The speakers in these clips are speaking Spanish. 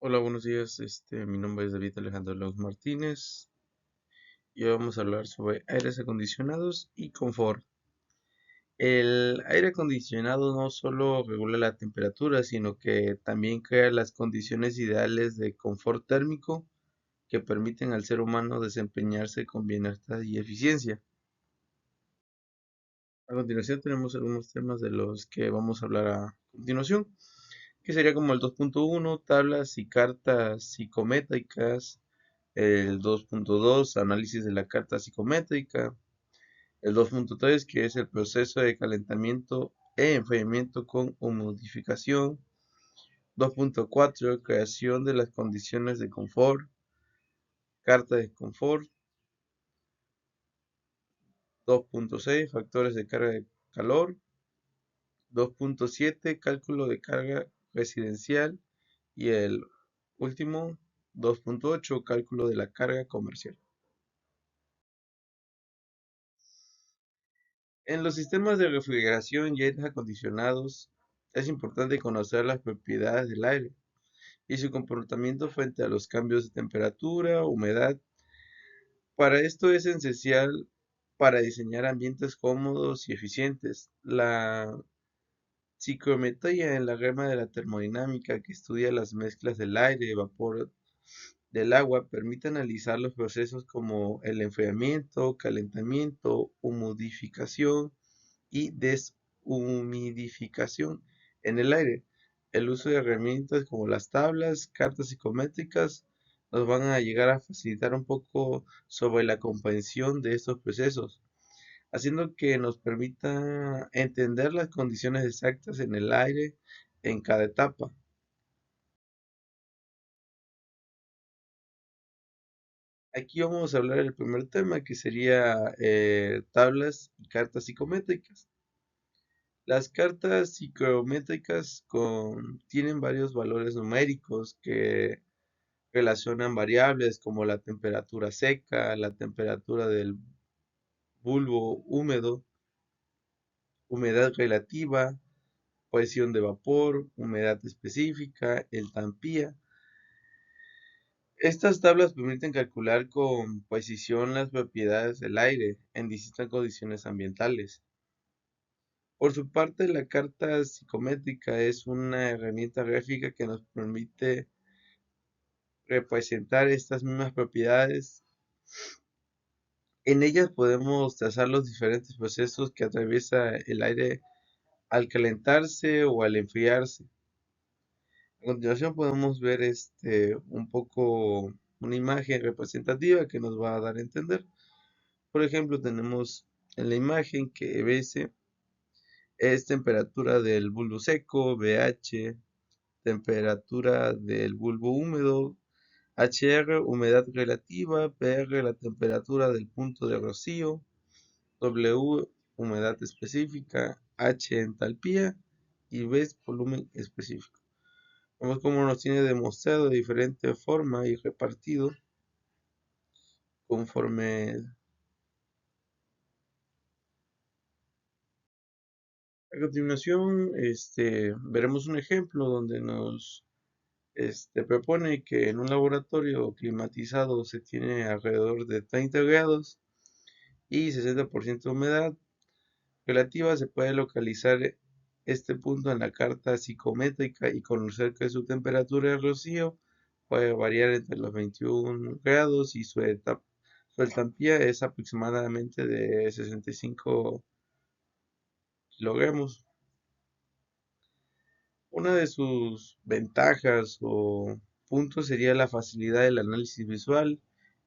Hola, buenos días. Mi nombre es David Alejandro Laus Martínez y hoy vamos a hablar sobre aires acondicionados y confort. El aire acondicionado no solo regula la temperatura, sino que también crea las condiciones ideales de confort térmico que permiten al ser humano desempeñarse con bienestar y eficiencia. A continuación tenemos algunos temas de los que vamos a hablar a continuación, que sería como el 2.1, tablas y cartas psicométricas. El 2.2, análisis de la carta psicométrica. El 2.3, que es el proceso de calentamiento e enfriamiento con humidificación. 2.4, creación de las condiciones de confort, carta de confort. 2.6, factores de carga de calor. 2.7, cálculo de carga residencial. Y el último, 2.8, cálculo de la carga comercial. En los sistemas de refrigeración y aires acondicionados es importante conocer las propiedades del aire y su comportamiento frente a los cambios de temperatura, humedad. Para esto es esencial para diseñar ambientes cómodos y eficientes. La psicometría en la rama de la termodinámica que estudia las mezclas del aire, vapor del agua, permite analizar los procesos como el enfriamiento, calentamiento, humidificación y deshumidificación en el aire. El uso de herramientas como las tablas, cartas psicométricas nos van a llegar a facilitar un poco sobre la comprensión de estos procesos, haciendo que nos permita entender las condiciones exactas en el aire en cada etapa. Aquí vamos a hablar del primer tema que sería tablas y cartas psicométricas. Las cartas psicométricas tienen varios valores numéricos que relacionan variables como la temperatura seca, la temperatura del bulbo húmedo, humedad relativa, presión de vapor, humedad específica, el tampía. Estas tablas permiten calcular con precisión las propiedades del aire en distintas condiciones ambientales. Por su parte, la carta psicométrica es una herramienta gráfica que nos permite representar estas mismas propiedades. En ellas podemos trazar los diferentes procesos que atraviesa el aire al calentarse o al enfriarse. A continuación podemos ver un poco una imagen representativa que nos va a dar a entender. Por ejemplo, tenemos en la imagen que BS es temperatura del bulbo seco, BH, temperatura del bulbo húmedo, HR, humedad relativa, PR, la temperatura del punto de rocío, W, humedad específica, H, entalpía y V, volumen específico. Vemos cómo nos tiene demostrado de diferente forma y repartido conforme. A continuación, veremos un ejemplo donde nos propone que en un laboratorio climatizado se tiene alrededor de 30 grados y 60% de humedad relativa. Se puede localizar este punto en la carta psicométrica y conocer que su temperatura de rocío puede variar entre los 21 grados y su estampía es aproximadamente de 65 kilogramos. Una de sus ventajas o puntos sería la facilidad del análisis visual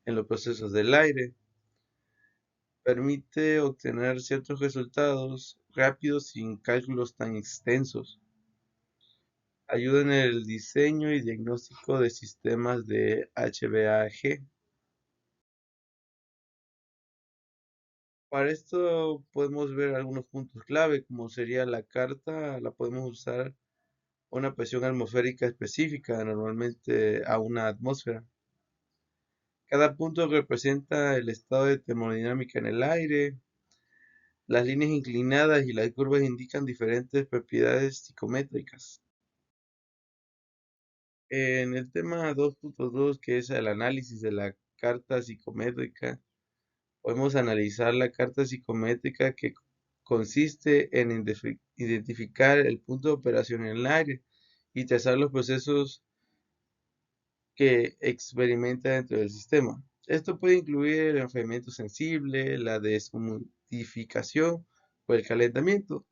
en los procesos del aire. Permite obtener ciertos resultados rápidos sin cálculos tan extensos. Ayuda en el diseño y diagnóstico de sistemas de HVAC. Para esto podemos ver algunos puntos clave, como sería la carta, la podemos usar a una presión atmosférica específica, normalmente a una atmósfera. Cada punto representa el estado de termodinámica en el aire. Las líneas inclinadas y las curvas indican diferentes propiedades psicométricas. En el tema 2.2, que es el análisis de la carta psicométrica, podemos analizar la carta psicométrica que consiste en identificar el punto de operación en el aire y trazar los procesos que experimenta dentro del sistema. Esto puede incluir el enfriamiento sensible, la deshumidificación o el calentamiento.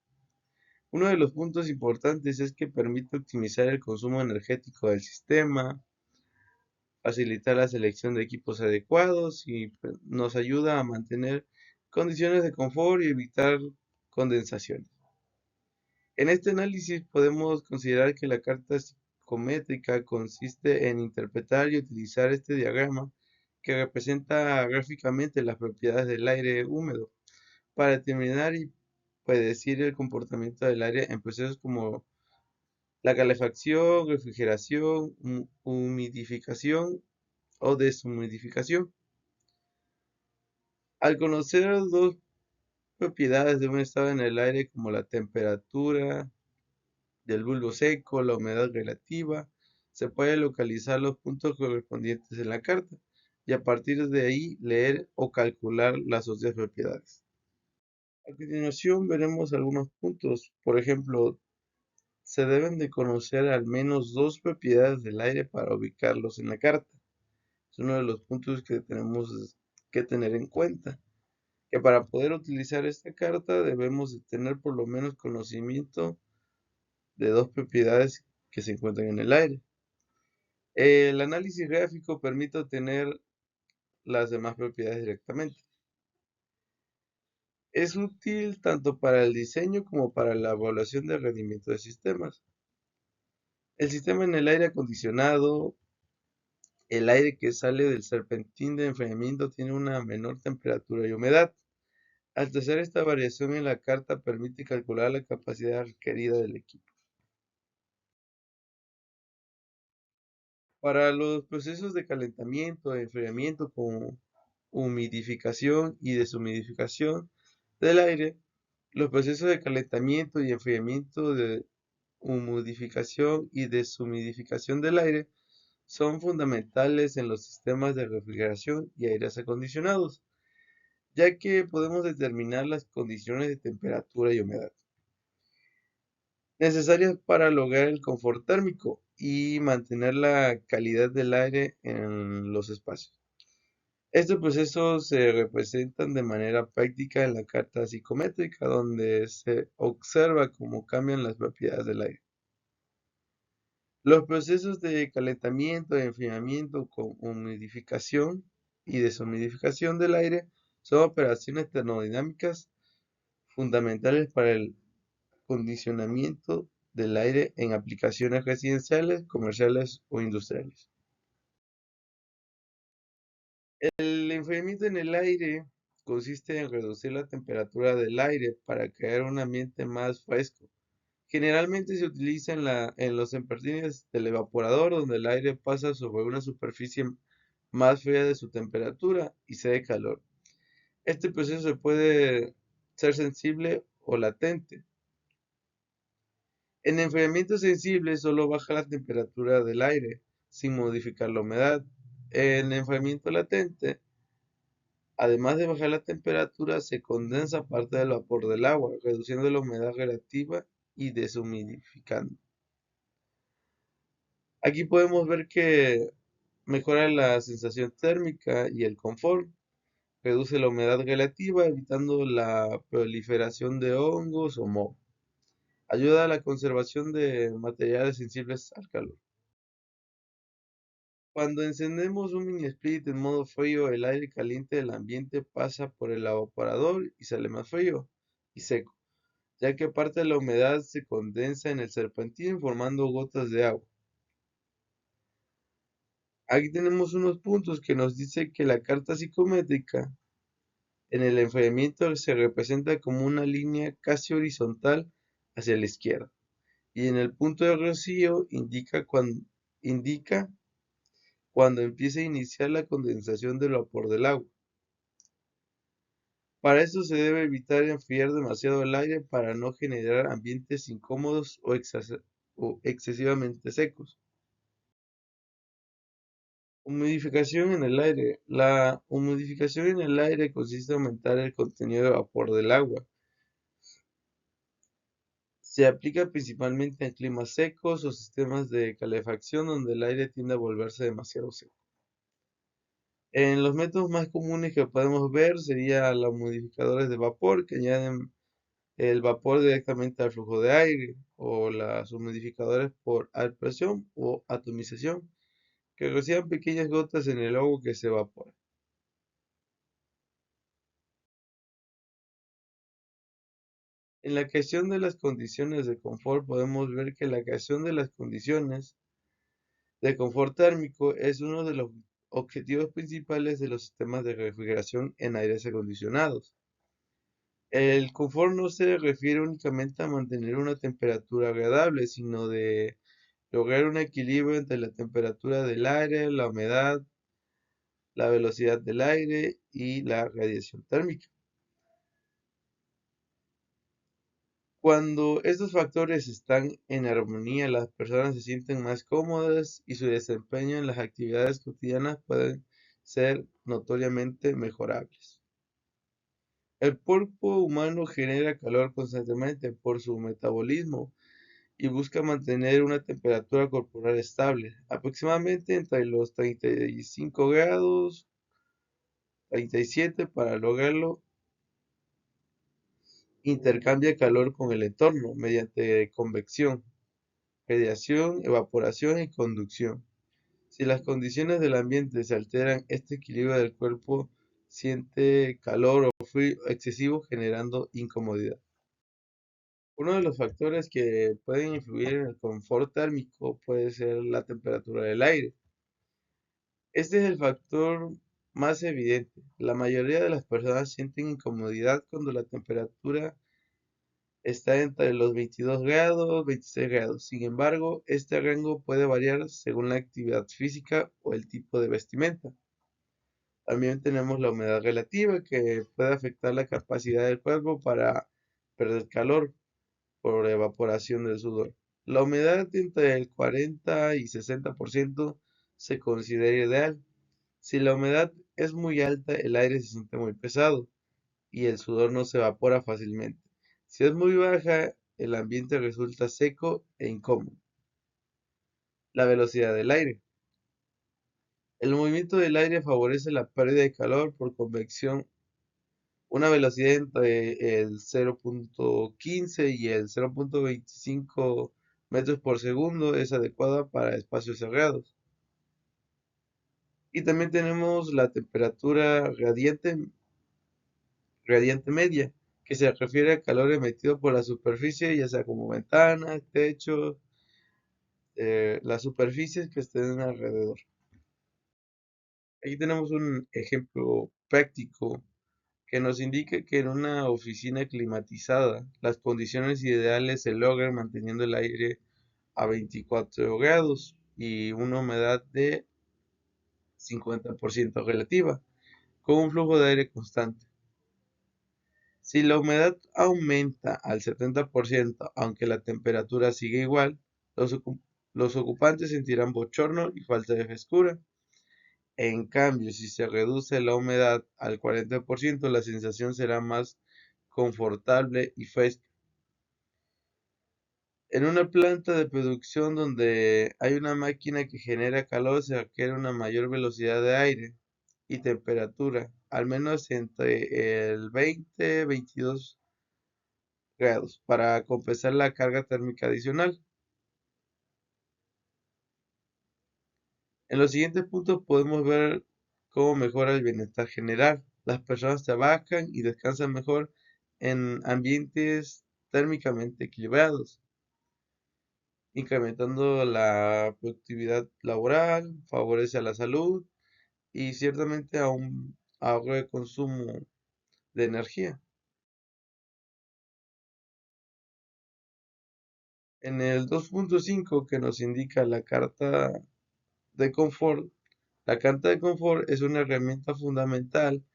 Uno de los puntos importantes es que permite optimizar el consumo energético del sistema, facilitar la selección de equipos adecuados y pues, nos ayuda a mantener condiciones de confort y evitar condensaciones. En este análisis podemos considerar que la carta psicométrica consiste en interpretar y utilizar este diagrama que representa gráficamente las propiedades del aire húmedo para determinar y predecir el comportamiento del aire en procesos como la calefacción, refrigeración, humidificación o deshumidificación. Al conocer dos propiedades de un estado en el aire como la temperatura del bulbo seco, la humedad relativa, se puede localizar los puntos correspondientes en la carta y a partir de ahí leer o calcular las otras propiedades. A continuación veremos algunos puntos. Por ejemplo, se deben de conocer al menos dos propiedades del aire para ubicarlos en la carta. Es uno de los puntos que tenemos que tener en cuenta. Que para poder utilizar esta carta debemos de tener por lo menos conocimiento de dos propiedades que se encuentran en el aire. El análisis gráfico permite obtener las demás propiedades directamente. Es útil tanto para el diseño como para la evaluación del rendimiento de sistemas. El sistema en el aire acondicionado, el aire que sale del serpentín de enfriamiento tiene una menor temperatura y humedad. Al hacer esta variación en la carta permite calcular la capacidad requerida del equipo. Para los procesos de calentamiento e enfriamiento como humidificación y deshumidificación del aire, los procesos de calentamiento y enfriamiento de humidificación y deshumidificación del aire son fundamentales en los sistemas de refrigeración y aires acondicionados, ya que podemos determinar las condiciones de temperatura y humedad necesarias para lograr el confort térmico y mantener la calidad del aire en los espacios. Estos procesos se representan de manera práctica en la carta psicométrica, donde se observa cómo cambian las propiedades del aire. Los procesos de calentamiento, enfriamiento, con humidificación y deshumidificación del aire son operaciones termodinámicas fundamentales para el condicionamiento del aire en aplicaciones residenciales, comerciales o industriales. El enfriamiento en el aire consiste en reducir la temperatura del aire para crear un ambiente más fresco. Generalmente se utiliza en los serpentines del evaporador, donde el aire pasa sobre una superficie más fría de su temperatura y se da calor. Este proceso puede ser sensible o latente. En enfriamiento sensible solo baja la temperatura del aire, sin modificar la humedad. En enfriamiento latente, además de bajar la temperatura, se condensa parte del vapor del agua, reduciendo la humedad relativa y deshumidificando. Aquí podemos ver que mejora la sensación térmica y el confort, reduce la humedad relativa, evitando la proliferación de hongos o moho. Ayuda a la conservación de materiales sensibles al calor. Cuando encendemos un mini split en modo frío, el aire caliente del ambiente pasa por el evaporador y sale más frío y seco, ya que parte de la humedad se condensa en el serpentín formando gotas de agua. Aquí tenemos unos puntos que nos dice que la carta psicométrica en el enfriamiento se representa como una línea casi horizontal hacia la izquierda y en el punto de rocío indica cuando empieza a iniciar la condensación del vapor del agua. Para esto se debe evitar enfriar demasiado el aire para no generar ambientes incómodos o excesivamente secos. Humidificación en el aire. La humidificación en el aire consiste en aumentar el contenido de vapor del agua. Se aplica principalmente en climas secos o sistemas de calefacción donde el aire tiende a volverse demasiado seco. En los métodos más comunes que podemos ver serían los humidificadores de vapor que añaden el vapor directamente al flujo de aire o los humidificadores por presión o atomización que reciban pequeñas gotas en el agua que se evapora. En la creación de las condiciones de confort podemos ver que la creación de las condiciones de confort térmico es uno de los objetivos principales de los sistemas de refrigeración en aires acondicionados. El confort no se refiere únicamente a mantener una temperatura agradable, sino de lograr un equilibrio entre la temperatura del aire, la humedad, la velocidad del aire y la radiación térmica. Cuando estos factores están en armonía, las personas se sienten más cómodas y su desempeño en las actividades cotidianas pueden ser notoriamente mejorables. El cuerpo humano genera calor constantemente por su metabolismo y busca mantener una temperatura corporal estable, aproximadamente entre los 35 grados 37. Para lograrlo, intercambia calor con el entorno mediante convección, radiación, evaporación y conducción. Si las condiciones del ambiente se alteran, este equilibrio del cuerpo siente calor o frío excesivo generando incomodidad. Uno de los factores que pueden influir en el confort térmico puede ser la temperatura del aire. Este es el factor más evidente. La mayoría de las personas sienten incomodidad cuando la temperatura está entre los 22 grados, 26 grados. Sin embargo, este rango puede variar según la actividad física o el tipo de vestimenta. También tenemos la humedad relativa que puede afectar la capacidad del cuerpo para perder calor por evaporación del sudor. La humedad entre el 40 y 60% se considera ideal. Si la humedad es muy alta, el aire se siente muy pesado y el sudor no se evapora fácilmente. Si es muy baja, el ambiente resulta seco e incómodo. La velocidad del aire. El movimiento del aire favorece la pérdida de calor por convección. Una velocidad entre el 0.15 y el 0.25 metros por segundo es adecuada para espacios cerrados. Y también tenemos la temperatura radiante media, que se refiere al calor emitido por la superficie, ya sea como ventanas, techos, las superficies que estén alrededor. Aquí tenemos un ejemplo práctico que nos indica que en una oficina climatizada las condiciones ideales se logran manteniendo el aire a 24 grados y una humedad de 50% relativa, con un flujo de aire constante. Si la humedad aumenta al 70%, aunque la temperatura sigue igual, los ocupantes sentirán bochorno y falta de frescura. En cambio, si se reduce la humedad al 40%, la sensación será más confortable y fresca. En una planta de producción donde hay una máquina que genera calor, se requiere una mayor velocidad de aire y temperatura, al menos entre el 20 y 22 grados, para compensar la carga térmica adicional. En los siguientes puntos podemos ver cómo mejora el bienestar general. Las personas trabajan y descansan mejor en ambientes térmicamente equilibrados, incrementando la productividad laboral, favorece a la salud y ciertamente a un ahorro de consumo de energía. En el 2.5 que nos indica la carta de confort, la carta de confort es una herramienta fundamental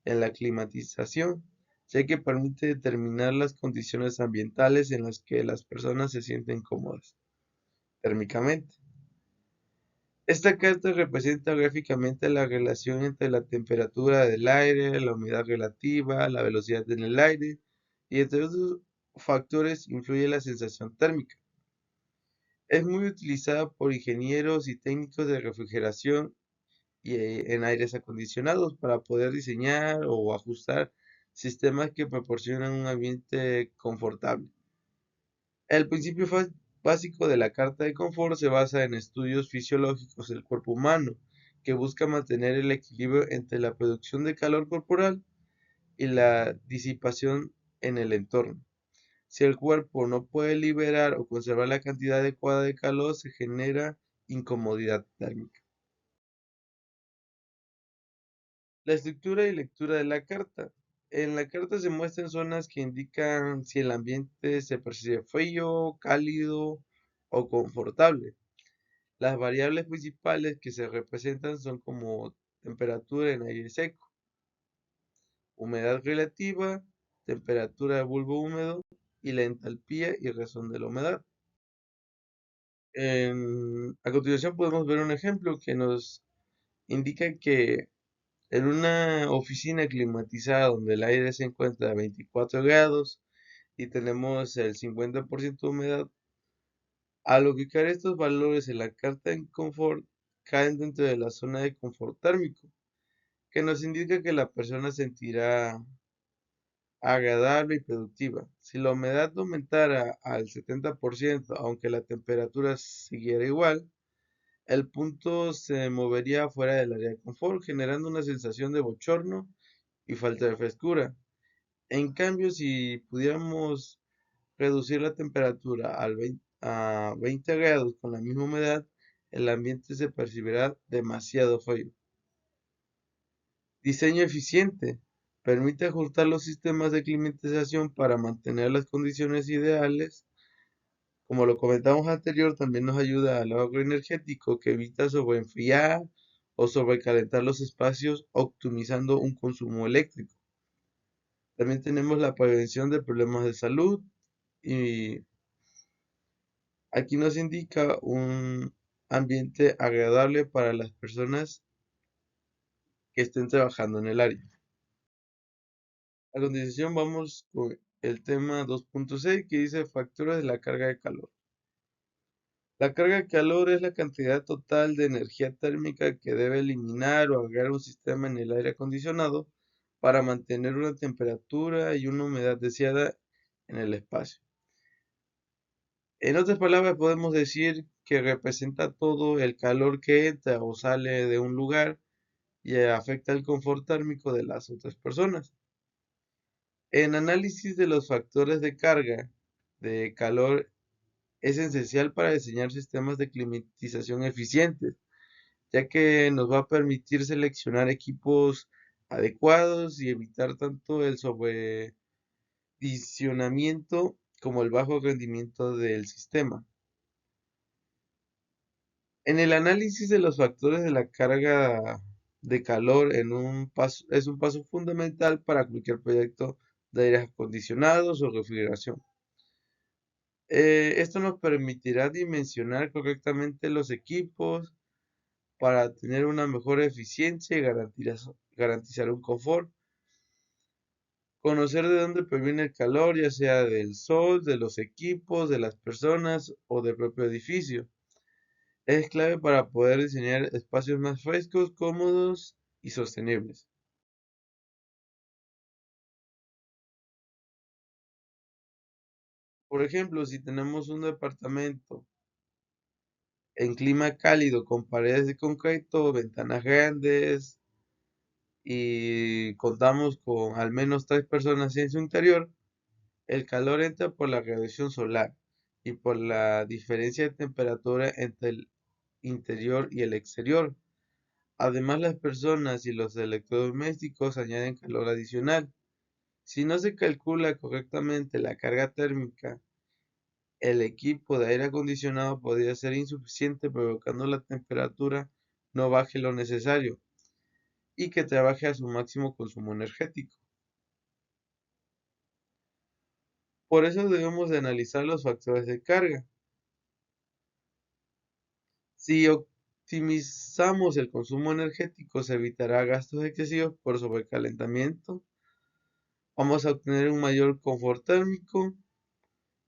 en la climatización, ya que permite determinar las condiciones ambientales en las que las personas se sienten cómodas térmicamente. Esta carta representa gráficamente la relación entre la temperatura del aire, la humedad relativa, la velocidad en el aire y entre otros factores influye la sensación térmica. Es muy utilizada por ingenieros y técnicos de refrigeración y en aires acondicionados para poder diseñar o ajustar sistemas que proporcionan un ambiente confortable. El principio básico de la carta de confort se basa en estudios fisiológicos del cuerpo humano, que busca mantener el equilibrio entre la producción de calor corporal y la disipación en el entorno. Si el cuerpo no puede liberar o conservar la cantidad adecuada de calor, se genera incomodidad térmica. La estructura y lectura de la carta. En la carta se muestran zonas que indican si el ambiente se percibe frío, cálido o confortable. Las variables principales que se representan son como temperatura en aire seco, humedad relativa, temperatura de bulbo húmedo y la entalpía y razón de la humedad. A continuación podemos ver un ejemplo que nos indica que en una oficina climatizada donde el aire se encuentra a 24 grados y tenemos el 50% de humedad, al ubicar estos valores en la carta en confort, caen dentro de la zona de confort térmico, que nos indica que la persona sentirá agradable y productiva. Si la humedad aumentara al 70%, aunque la temperatura siguiera igual, el punto se movería fuera del área de confort, generando una sensación de bochorno y falta de frescura. En cambio, si pudiéramos reducir la temperatura a 20 grados con la misma humedad, el ambiente se percibirá demasiado frío. Diseño eficiente. Permite ajustar los sistemas de climatización para mantener las condiciones ideales. Como lo comentamos anterior, también nos ayuda al ahorro energético que evita sobreenfriar o sobrecalentar los espacios, optimizando un consumo eléctrico. También tenemos la prevención de problemas de salud y aquí nos indica un ambiente agradable para las personas que estén trabajando en el área. A continuación vamos con el tema 2.6 que dice factores de la carga de calor. La carga de calor es la cantidad total de energía térmica que debe eliminar o agregar un sistema en el aire acondicionado para mantener una temperatura y una humedad deseada en el espacio. En otras palabras, podemos decir que representa todo el calor que entra o sale de un lugar y afecta el confort térmico de las otras personas. En análisis de los factores de carga de calor es esencial para diseñar sistemas de climatización eficientes, ya que nos va a permitir seleccionar equipos adecuados y evitar tanto el sobredimensionamiento como el bajo rendimiento del sistema. En el análisis de los factores de la carga de calor es un paso fundamental para cualquier proyecto de aire acondicionados o refrigeración. Esto nos permitirá dimensionar correctamente los equipos para tener una mejor eficiencia y garantizar un confort. Conocer de dónde proviene el calor, ya sea del sol, de los equipos, de las personas o del propio edificio. Es clave para poder diseñar espacios más frescos, cómodos y sostenibles. Por ejemplo, si tenemos un departamento en clima cálido con paredes de concreto, ventanas grandes y contamos con al menos 3 personas en su interior, el calor entra por la radiación solar y por la diferencia de temperatura entre el interior y el exterior. Además, las personas y los electrodomésticos añaden calor adicional. Si no se calcula correctamente la carga térmica, el equipo de aire acondicionado podría ser insuficiente, provocando la temperatura no baje lo necesario y que trabaje a su máximo consumo energético. Por eso debemos de analizar los factores de carga. Si optimizamos el consumo energético, se evitará gastos excesivos por sobrecalentamiento, vamos a obtener un mayor confort térmico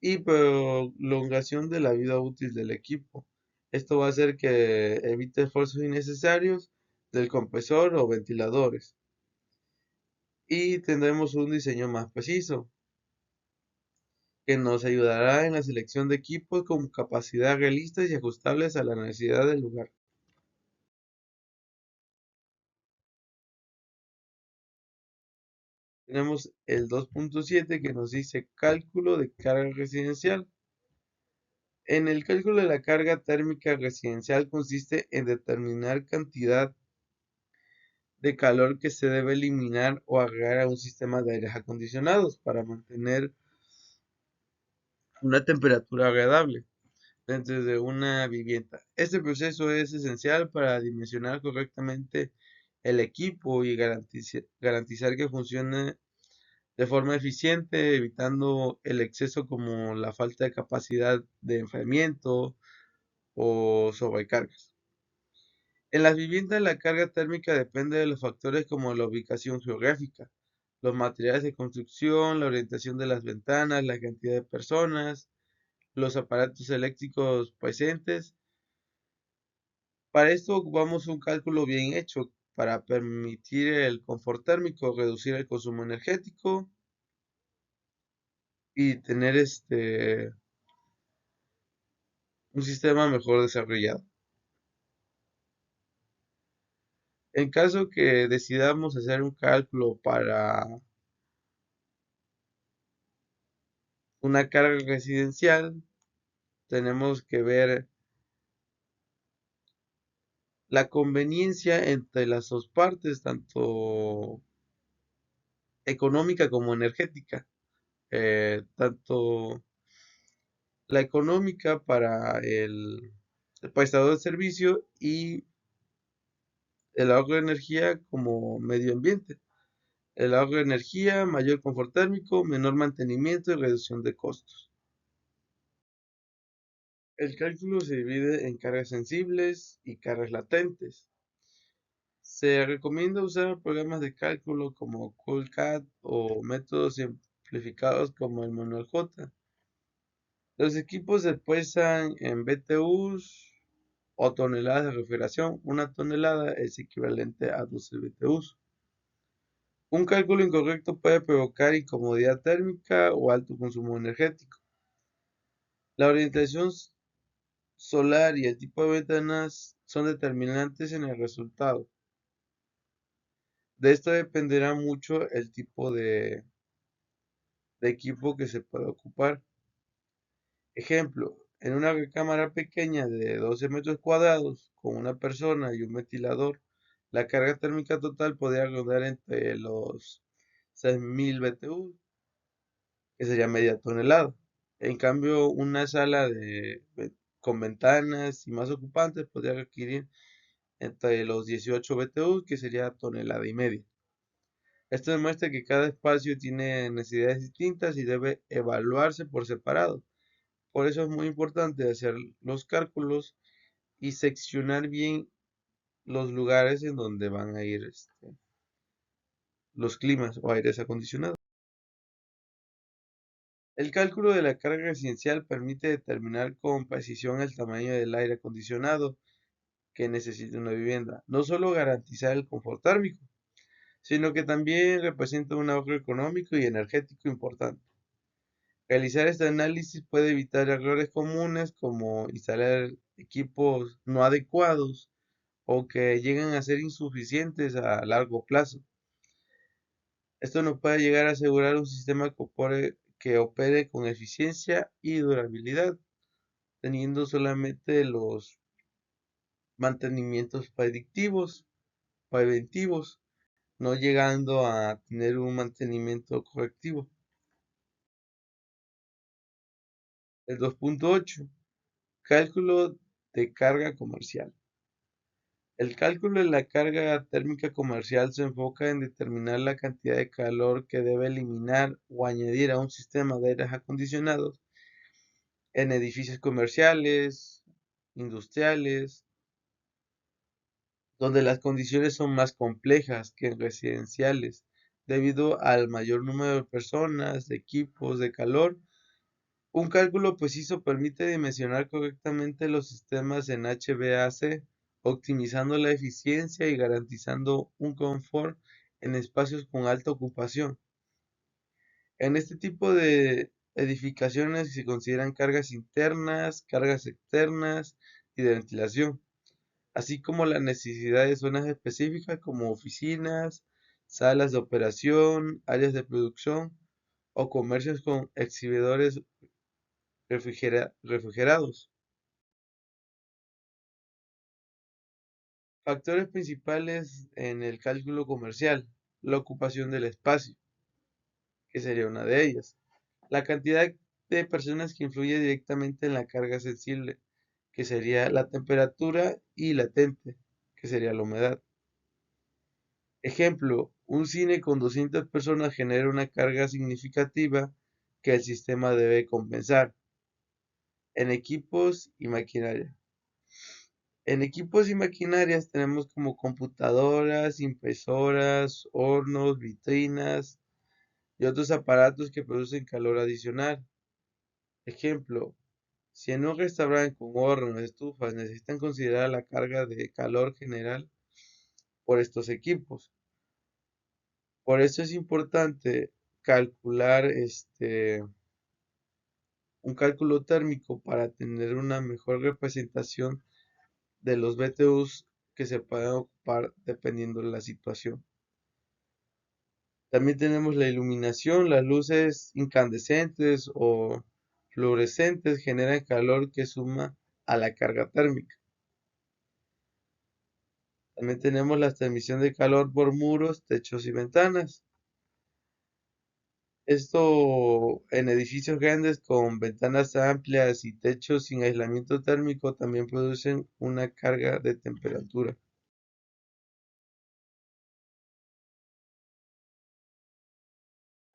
y prolongación de la vida útil del equipo. Esto va a hacer que evite esfuerzos innecesarios del compresor o ventiladores y tendremos un diseño más preciso que nos ayudará en la selección de equipos con capacidad realistas y ajustables a la necesidad del lugar. Tenemos el 2.7 que nos dice cálculo de carga residencial. En el cálculo de la carga térmica residencial consiste en determinar cantidad de calor que se debe eliminar o agregar a un sistema de aires acondicionados para mantener una temperatura agradable dentro de una vivienda. Este proceso es esencial para dimensionar correctamente el equipo y garantizar que funcione de forma eficiente, evitando el exceso como la falta de capacidad de enfriamiento o sobrecargas. En las viviendas la carga térmica depende de los factores como la ubicación geográfica, los materiales de construcción, la orientación de las ventanas, la cantidad de personas, los aparatos eléctricos presentes. Para esto ocupamos un cálculo bien hecho para permitir el confort térmico, reducir el consumo energético y tener un sistema mejor desarrollado. En caso que decidamos hacer un cálculo para una carga residencial, tenemos que ver la conveniencia entre las dos partes, tanto económica como energética. Tanto la económica para el prestador de servicio y el ahorro de energía como medio ambiente. El ahorro de energía, mayor confort térmico, menor mantenimiento y reducción de costos. El cálculo se divide en cargas sensibles y cargas latentes. Se recomienda usar programas de cálculo como CoolCAD o métodos simplificados como el Manual J. Los equipos se pesan en BTUs o toneladas de refrigeración. Una tonelada es equivalente a 12 BTUs. Un cálculo incorrecto puede provocar incomodidad térmica o alto consumo energético. La orientación solar y el tipo de ventanas son determinantes en el resultado. De esto dependerá mucho el tipo de equipo que se pueda ocupar. Ejemplo, en una recámara pequeña de 12 metros cuadrados con una persona y un ventilador, la carga térmica total podría rondar entre los 6.000 BTU, que sería media tonelada. En cambio, una sala con ventanas y más ocupantes podría requerir entre los 18 BTU, que sería tonelada y media. Esto demuestra que cada espacio tiene necesidades distintas y debe evaluarse por separado. Por eso es muy importante hacer los cálculos y seccionar bien los lugares en donde van a ir los climas o aires acondicionados. El cálculo de la carga residencial permite determinar con precisión el tamaño del aire acondicionado que necesita una vivienda. No solo garantizar el confort térmico, sino que también representa un ahorro económico y energético importante. Realizar este análisis puede evitar errores comunes como instalar equipos no adecuados o que lleguen a ser insuficientes a largo plazo. Esto nos puede llegar a asegurar un sistema que opere con eficiencia y durabilidad, teniendo solamente los mantenimientos preventivos, no llegando a tener un mantenimiento correctivo. El 2.8. Cálculo de carga comercial. El cálculo de la carga térmica comercial se enfoca en determinar la cantidad de calor que debe eliminar o añadir a un sistema de aires acondicionados en edificios comerciales, industriales donde las condiciones son más complejas que en residenciales, debido al mayor número de personas, de equipos, de calor. Un cálculo preciso permite dimensionar correctamente los sistemas en HVAC, optimizando la eficiencia y garantizando un confort en espacios con alta ocupación. En este tipo de edificaciones se consideran cargas internas, cargas externas y de ventilación, así como la necesidad de zonas específicas como oficinas, salas de operación, áreas de producción o comercios con exhibidores refrigerados. Factores principales en el cálculo comercial: la ocupación del espacio, que sería una de ellas, la cantidad de personas que influye directamente en la carga sensible, que sería la temperatura, y latente, que sería la humedad. Ejemplo, un cine con 200 personas genera una carga significativa que el sistema debe compensar en equipos y maquinaria. En equipos y maquinarias tenemos como computadoras, impresoras, hornos, vitrinas y otros aparatos que producen calor adicional. Ejemplo, si en un restaurante con hornos, estufas necesitan considerar la carga de calor general por estos equipos. Por eso es importante calcular un cálculo térmico para tener una mejor representación de los BTUs que se pueden ocupar dependiendo de la situación. También tenemos la iluminación. Las luces incandescentes o fluorescentes generan calor que suma a la carga térmica. También tenemos la transmisión de calor por muros, techos y ventanas. Esto en edificios grandes con ventanas amplias y techos sin aislamiento térmico también producen una carga de temperatura.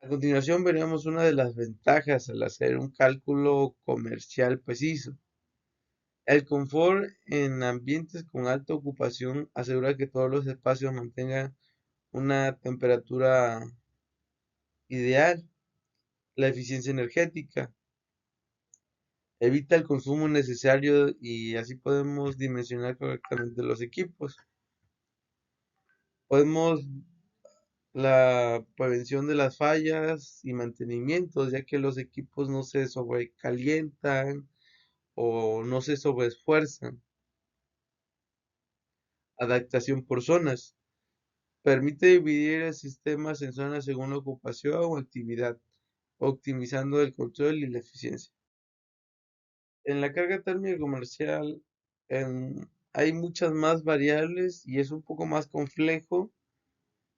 A continuación veremos una de las ventajas al hacer un cálculo comercial preciso. El confort en ambientes con alta ocupación asegura que todos los espacios mantengan una temperatura ideal. La eficiencia energética evita el consumo innecesario y así podemos dimensionar correctamente los equipos. Podemos la prevención de las fallas y mantenimientos, ya que los equipos no se sobrecalientan o no se sobreesfuerzan. Adaptación por zonas. Permite dividir el sistema en zonas según la ocupación o actividad, optimizando el control y la eficiencia. En la carga térmica comercial hay muchas más variables y es un poco más complejo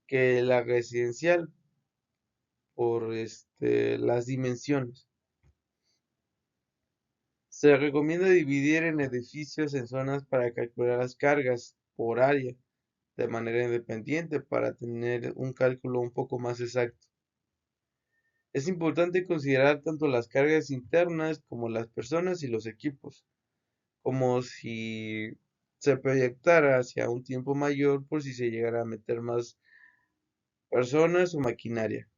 que la residencial por las dimensiones. Se recomienda dividir en edificios en zonas para calcular las cargas por área de manera independiente para tener un cálculo un poco más exacto. Es importante considerar tanto las cargas internas como las personas y los equipos, como si se proyectara hacia un tiempo mayor por si se llegara a meter más personas o maquinaria,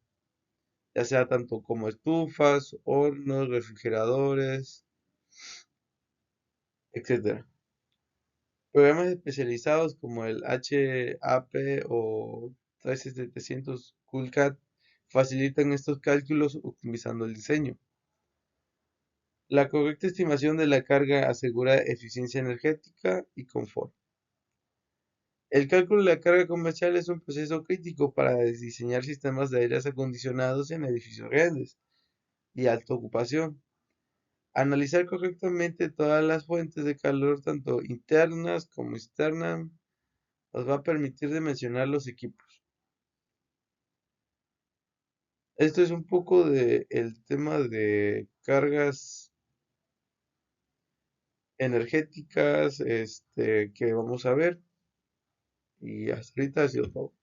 ya sea tanto como estufas, hornos, refrigeradores, etcétera. Programas especializados como el HAP o 13700 CoolCAD facilitan estos cálculos optimizando el diseño. La correcta estimación de la carga asegura eficiencia energética y confort. El cálculo de la carga comercial es un proceso crítico para diseñar sistemas de aires acondicionados en edificios grandes y alta ocupación. Analizar correctamente todas las fuentes de calor, tanto internas como externas, nos va a permitir dimensionar los equipos. Esto es un poco de el tema de cargas energéticas que vamos a ver, y hasta ahorita ha sido todo.